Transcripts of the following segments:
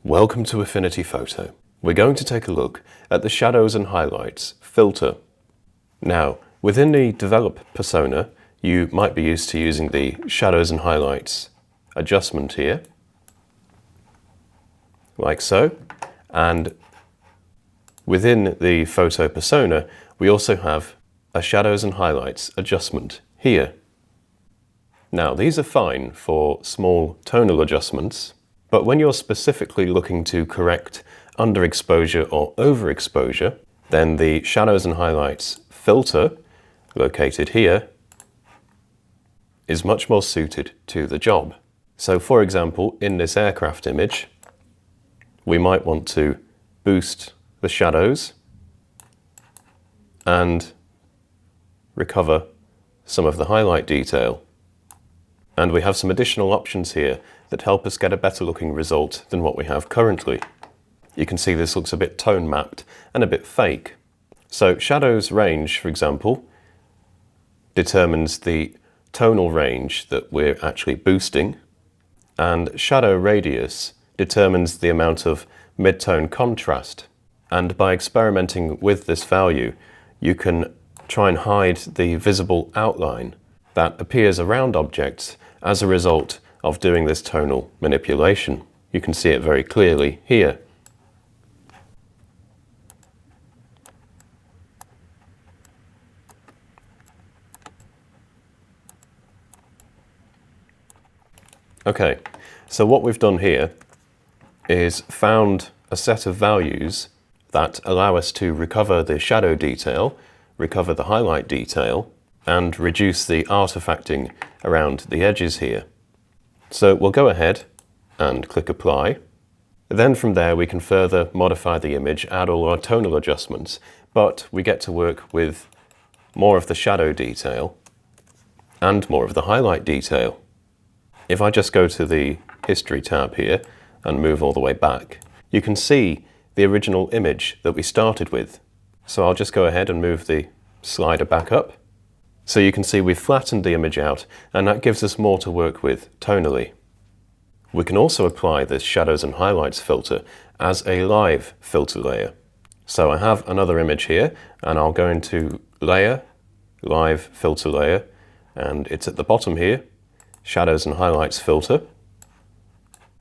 Welcome to Affinity Photo. We're going to take a look at the Shadows and Highlights filter. Now, within the Develop persona, you might be used to using the Shadows and Highlights adjustment here, like so. And within the Photo persona, we also have a Shadows and Highlights adjustment here. Now, these are fine for small tonal adjustments, but when you're specifically looking to correct underexposure or overexposure, then the Shadows and Highlights filter, located here, is much more suited to the job. So for example, in this aircraft image, we might want to boost the shadows and recover some of the highlight detail. And we have some additional options here that help us get a better looking result than what we have currently. You can see this looks a bit tone mapped and a bit fake. So shadows range, for example, determines the tonal range that we're actually boosting, and shadow radius determines the amount of mid-tone contrast. And by experimenting with this value, you can try and hide the visible outline that appears around objects as a result of doing this tonal manipulation. You can see it very clearly here. Okay, so what we've done here is found a set of values that allow us to recover the shadow detail, recover the highlight detail, and reduce the artifacting around the edges here. So we'll go ahead and click Apply. Then from there we can further modify the image, add all our tonal adjustments, but we get to work with more of the shadow detail and more of the highlight detail. If I just go to the History tab here and move all the way back, you can see the original image that we started with. So I'll just go ahead and move the slider back up. So you can see we've flattened the image out, and that gives us more to work with tonally. We can also apply this Shadows and Highlights filter as a live filter layer. So I have another image here, and I'll go into Layer, Live Filter Layer, and it's at the bottom here, Shadows and Highlights filter.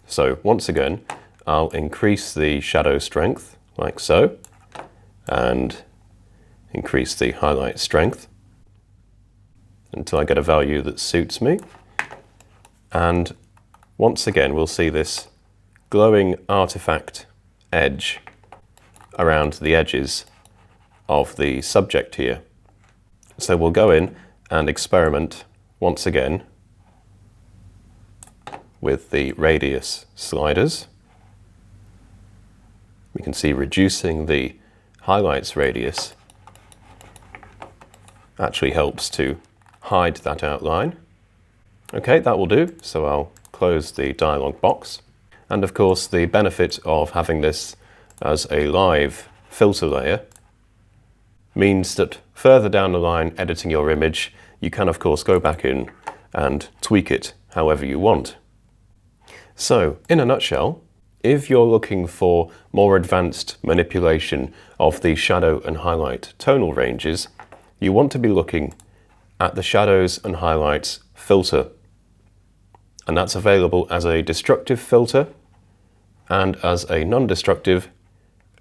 So once again, I'll increase the shadow strength, like so, and increase the highlight strength until I get a value that suits me. And once again, we'll see this glowing artifact edge around the edges of the subject here. So we'll go in and experiment once again with the radius sliders. We can see reducing the highlights radius actually helps to hide that outline. Okay, that will do, so I'll close the dialog box. And of course, the benefit of having this as a live filter layer means that further down the line editing your image, you can of course go back in and tweak it however you want. So, in a nutshell, if you're looking for more advanced manipulation of the shadow and highlight tonal ranges, you want to be looking at the Shadows and Highlights filter. And that's available as a destructive filter and as a non-destructive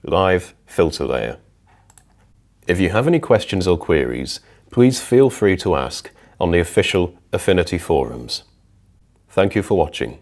live filter layer. If you have any questions or queries, please feel free to ask on the official Affinity forums. Thank you for watching.